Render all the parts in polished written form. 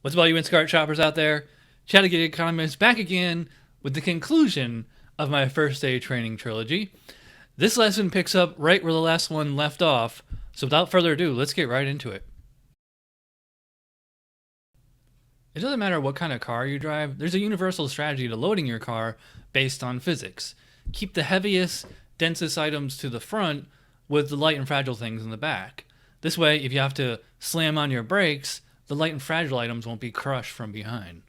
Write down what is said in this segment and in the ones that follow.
What's up, all you Instacart shoppers out there? 𝗏𝗏𝗧𝗏𝗏𝗧𝗏 back again with the conclusion of my first day training trilogy. This lesson picks up right where the last one left off, so without further ado, let's get right into it. It doesn't matter what kind of car you drive, there's a universal strategy to loading your car based on physics. Keep the heaviest, densest items to the front with the light and fragile things in the back. This way, if you have to slam on your brakes, the light and fragile items won't be crushed from behind.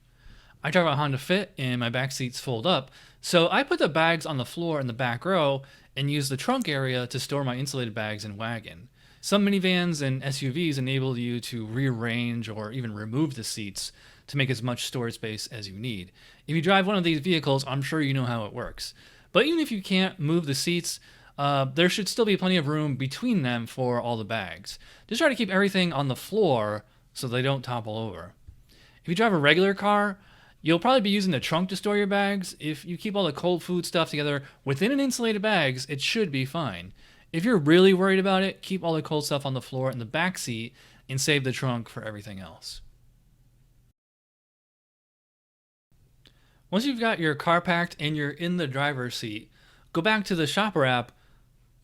I drive a Honda Fit and my back seats fold up, so I put the bags on the floor in the back row and use the trunk area to store my insulated bags and wagon. Some minivans and SUVs enable you to rearrange or even remove the seats to make as much storage space as you need. If you drive one of these vehicles, I'm sure you know how it works. But even if you can't move the seats, there should still be plenty of room between them for all the bags. Just try to keep everything on the floor so they don't topple over. If you drive a regular car, you'll probably be using the trunk to store your bags. If you keep all the cold food stuff together within an insulated bags, it should be fine. If you're really worried about it, keep all the cold stuff on the floor in the back seat and save the trunk for everything else. Once you've got your car packed and you're in the driver's seat, go back to the shopper app,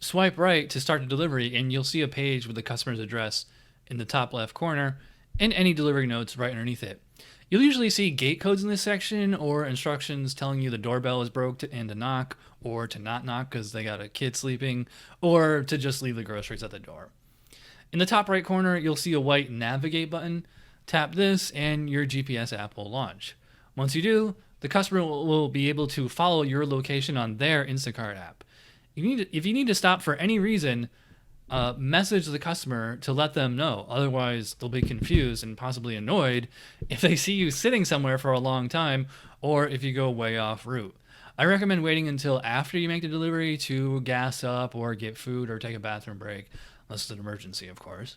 swipe right to start the delivery, and you'll see a page with the customer's address in the top left corner and any delivery notes right underneath it. You'll usually see gate codes in this section or instructions telling you the doorbell is broke and to knock, or to not knock because they got a kid sleeping, or to just leave the groceries at the door. In the top right corner, you'll see a white navigate button. Tap this and your GPS app will launch. Once you do, the customer will be able to follow your location on their Instacart app. If you need to stop for any reason, message the customer to let them know. Otherwise, they'll be confused and possibly annoyed if they see you sitting somewhere for a long time or if you go way off route. I recommend waiting until after you make the delivery to gas up or get food or take a bathroom break, unless it's an emergency, of course.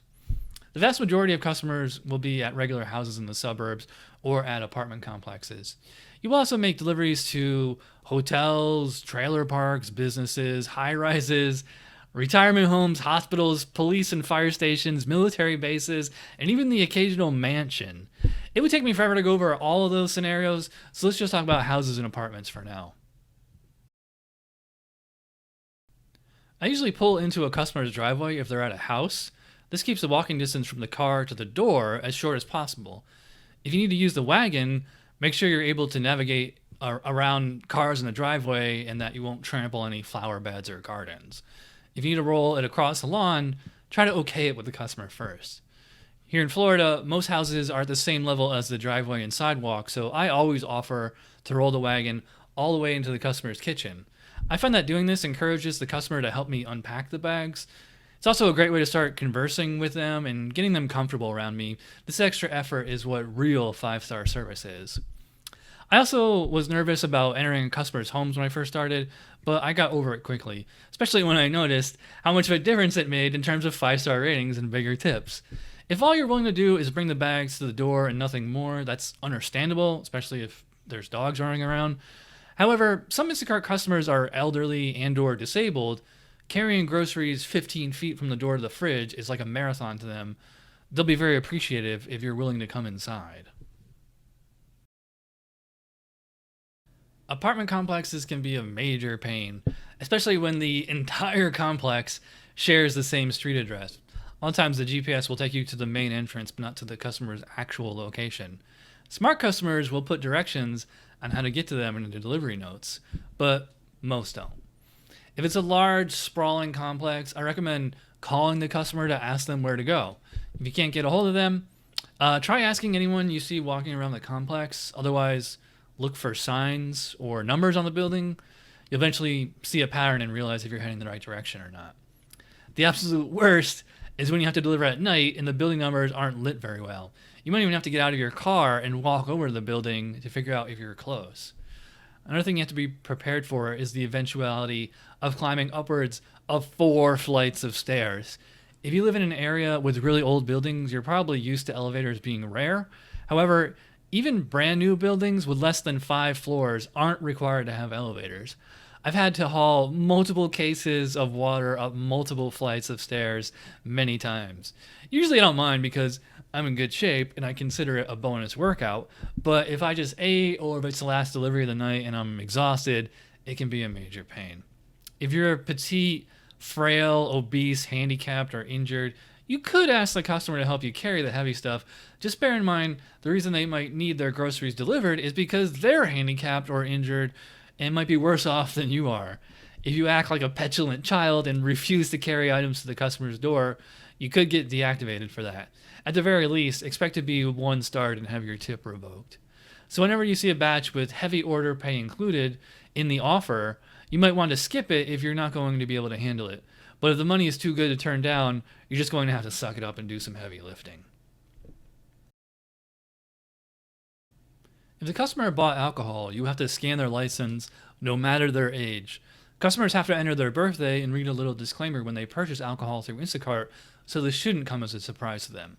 The vast majority of customers will be at regular houses in the suburbs or at apartment complexes. You will also make deliveries to hotels, trailer parks, businesses, high-rises, retirement homes, hospitals, police and fire stations, military bases, and even the occasional mansion. It would take me forever to go over all of those scenarios, so let's just talk about houses and apartments for now. I usually pull into a customer's driveway if they're at a house. This keeps the walking distance from the car to the door as short as possible. If you need to use the wagon, make sure you're able to navigate around cars in the driveway and that you won't trample any flower beds or gardens. If you need to roll it across the lawn, try to okay it with the customer first. Here in Florida, most houses are at the same level as the driveway and sidewalk, so I always offer to roll the wagon all the way into the customer's kitchen. I find that doing this encourages the customer to help me unpack the bags. It's also a great way to start conversing with them and getting them comfortable around me. This extra effort is what real 5-star service is. I also was nervous about entering customers' homes when I first started, but I got over it quickly, especially when I noticed how much of a difference it made in terms of 5-star ratings and bigger tips. If all you're willing to do is bring the bags to the door and nothing more, that's understandable, especially if there's dogs running around. However, some Instacart customers are elderly and or disabled. Carrying groceries 15 feet from the door to the fridge is like a marathon to them. They'll be very appreciative if you're willing to come inside. Apartment complexes can be a major pain, especially when the entire complex shares the same street address. A lot of times the GPS will take you to the main entrance, but not to the customer's actual location. Smart customers will put directions on how to get to them in the delivery notes, but most don't. If it's a large, sprawling complex, I recommend calling the customer to ask them where to go. If you can't get a hold of them, try asking anyone you see walking around the complex. Otherwise, look for signs or numbers on the building. You'll eventually see a pattern and realize if you're heading in the right direction or not. The absolute worst is when you have to deliver at night and the building numbers aren't lit very well. You might even have to get out of your car and walk over to the building to figure out if you're close. Another thing you have to be prepared for is the eventuality of climbing upwards of 4 flights of stairs. If you live in an area with really old buildings, you're probably used to elevators being rare. However, even brand new buildings with less than 5 floors aren't required to have elevators. I've had to haul multiple cases of water up multiple flights of stairs many times. Usually I don't mind because I'm in good shape and I consider it a bonus workout. But if I just ate or if it's the last delivery of the night and I'm exhausted, it can be a major pain. If you're petite, frail, obese, handicapped, or injured, you could ask the customer to help you carry the heavy stuff. Just bear in mind, the reason they might need their groceries delivered is because they're handicapped or injured and might be worse off than you are. If you act like a petulant child and refuse to carry items to the customer's door, you could get deactivated for that. At the very least, expect to be 1-starred and have your tip revoked. So whenever you see a batch with heavy order pay included in the offer, you might want to skip it if you're not going to be able to handle it. But if the money is too good to turn down, you're just going to have to suck it up and do some heavy lifting. If the customer bought alcohol, you have to scan their license no matter their age. Customers have to enter their birthday and read a little disclaimer when they purchase alcohol through Instacart, so this shouldn't come as a surprise to them.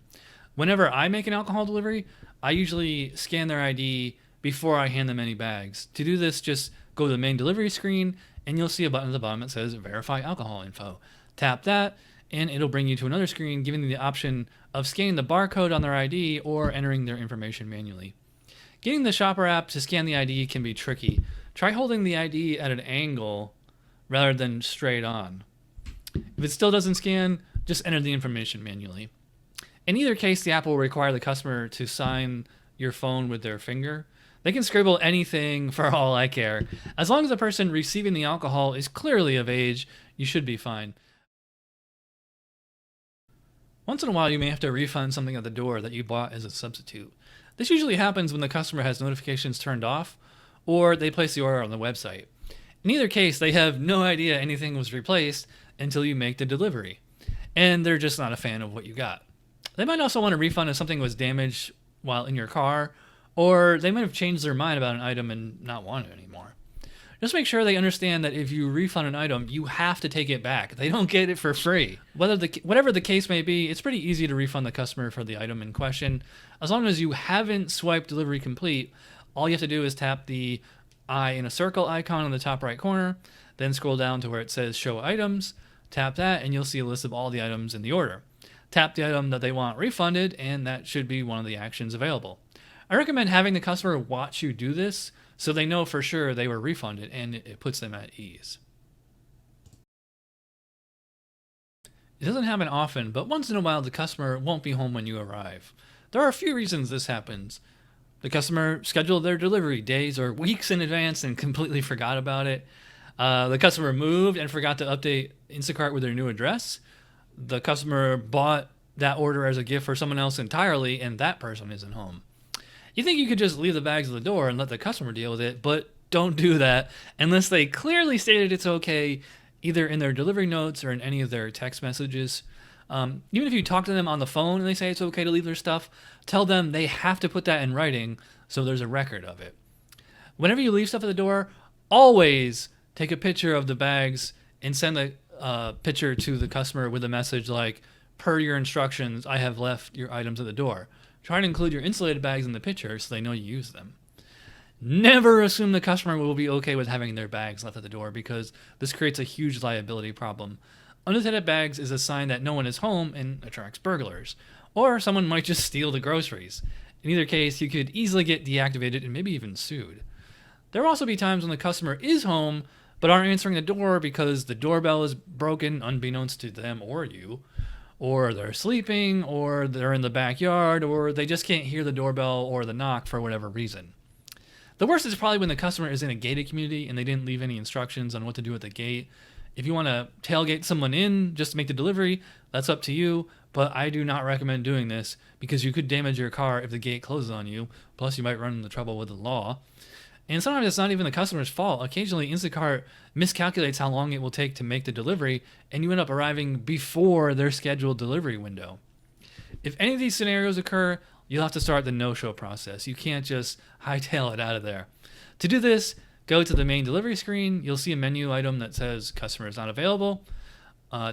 Whenever I make an alcohol delivery, I usually scan their ID before I hand them any bags. To do this, just go to the main delivery screen and you'll see a button at the bottom that says Verify Alcohol Info. Tap that and it'll bring you to another screen giving you the option of scanning the barcode on their ID or entering their information manually. Getting the shopper app to scan the ID can be tricky. Try holding the ID at an angle rather than straight on. If it still doesn't scan, just enter the information manually. In either case, the app will require the customer to sign your phone with their finger. They can scribble anything for all I care. As long as the person receiving the alcohol is clearly of age, you should be fine. Once in a while, you may have to refund something at the door that you bought as a substitute. This usually happens when the customer has notifications turned off or they place the order on the website. In either case, they have no idea anything was replaced until you make the delivery, and they're just not a fan of what you got. They might also want a refund if something was damaged while in your car, or they might have changed their mind about an item and not want it anymore. Just make sure they understand that if you refund an item, you have to take it back. They don't get it for free. Whatever the case may be, it's pretty easy to refund the customer for the item in question. As long as you haven't swiped delivery complete, all you have to do is tap the eye in a circle icon in the top right corner, then scroll down to where it says Show Items, tap that, and you'll see a list of all the items in the order. Tap the item that they want refunded, and that should be one of the actions available. I recommend having the customer watch you do this so they know for sure they were refunded, and it puts them at ease. It doesn't happen often, but once in a while the customer won't be home when you arrive. There are a few reasons this happens. The customer scheduled their delivery days or weeks in advance and completely forgot about it. The customer moved and forgot to update Instacart with their new address. The customer bought that order as a gift for someone else entirely, and that person isn't home. You think you could just leave the bags at the door and let the customer deal with it, but don't do that unless they clearly stated it's okay, either in their delivery notes or in any of their text messages. Even if you talk to them on the phone and they say it's okay to leave their stuff, tell them they have to put that in writing so there's a record of it. Whenever you leave stuff at the door, always take a picture of the bags and send the picture to the customer with a message like, per your instructions, I have left your items at the door. Try to include your insulated bags in the picture so they know you use them. Never assume the customer will be okay with having their bags left at the door because this creates a huge liability problem. Unattended bags is a sign that no one is home and attracts burglars. Or someone might just steal the groceries. In either case, you could easily get deactivated and maybe even sued. There will also be times when the customer is home but aren't answering the door because the doorbell is broken unbeknownst to them or you, or they're sleeping, or they're in the backyard, or they just can't hear the doorbell or the knock for whatever reason. The worst is probably when the customer is in a gated community and they didn't leave any instructions on what to do at the gate. If you want to tailgate someone in just to make the delivery, that's up to you, but I do not recommend doing this because you could damage your car if the gate closes on you, plus you might run into trouble with the law. And sometimes it's not even the customer's fault. Occasionally, Instacart miscalculates how long it will take to make the delivery, and you end up arriving before their scheduled delivery window. If any of these scenarios occur, you'll have to start the no-show process. You can't just hightail it out of there. To do this, go to the main delivery screen. You'll see a menu item that says customer is not available.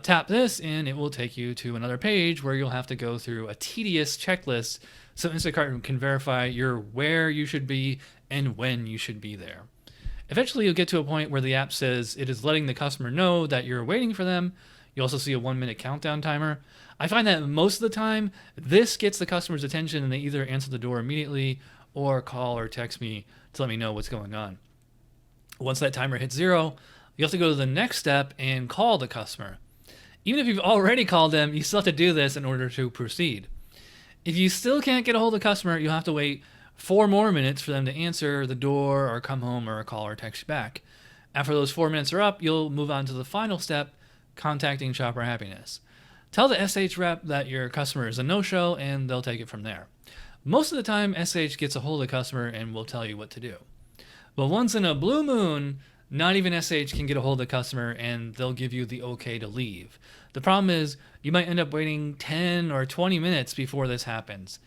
Tap this, and it will take you to another page where you'll have to go through a tedious checklist so Instacart can verify you're where you should be and when you should be there. Eventually, you'll get to a point where the app says it is letting the customer know that you're waiting for them. You also see a 1-minute countdown timer. I find that most of the time, this gets the customer's attention and they either answer the door immediately or call or text me to let me know what's going on. Once that timer hits 0, you have to go to the next step and call the customer. Even if you've already called them, you still have to do this in order to proceed. If you still can't get a hold of the customer, you'll have to wait 4 more minutes for them to answer the door or come home or call or text you back. After those 4 minutes are up, you'll move on to the final step, contacting Shopper Happiness. Tell the SH rep that your customer is a no-show and they'll take it from there. Most of the time, SH gets a hold of the customer and will tell you what to do. But once in a blue moon, not even SH can get a hold of the customer and they'll give you the okay to leave. The problem is you might end up waiting 10 or 20 minutes before this happens.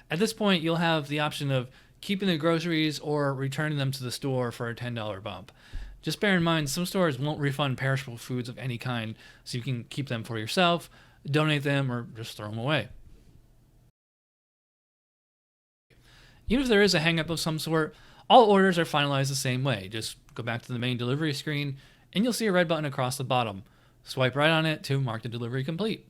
At this point, you'll have the option of keeping the groceries or returning them to the store for a $10 bump. Just bear in mind, some stores won't refund perishable foods of any kind, so you can keep them for yourself, donate them, or just throw them away. Even if there is a hang-up of some sort, all orders are finalized the same way. Just go back to the main delivery screen, and you'll see a red button across the bottom. Swipe right on it to mark the delivery complete.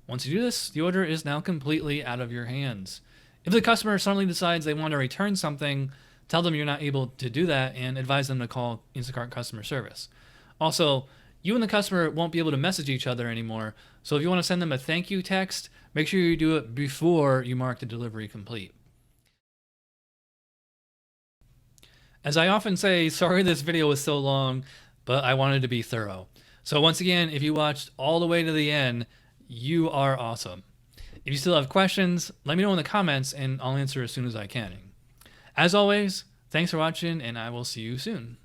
Once you do this, the order is now completely out of your hands. If the customer suddenly decides they want to return something, tell them you're not able to do that and advise them to call Instacart customer service. Also, you and the customer won't be able to message each other anymore, so if you want to send them a thank you text, make sure you do it before you mark the delivery complete. As I often say, sorry this video was so long, but I wanted to be thorough. So once again, if you watched all the way to the end, you are awesome. If you still have questions, let me know in the comments and I'll answer as soon as I can. As always, thanks for watching and I will see you soon.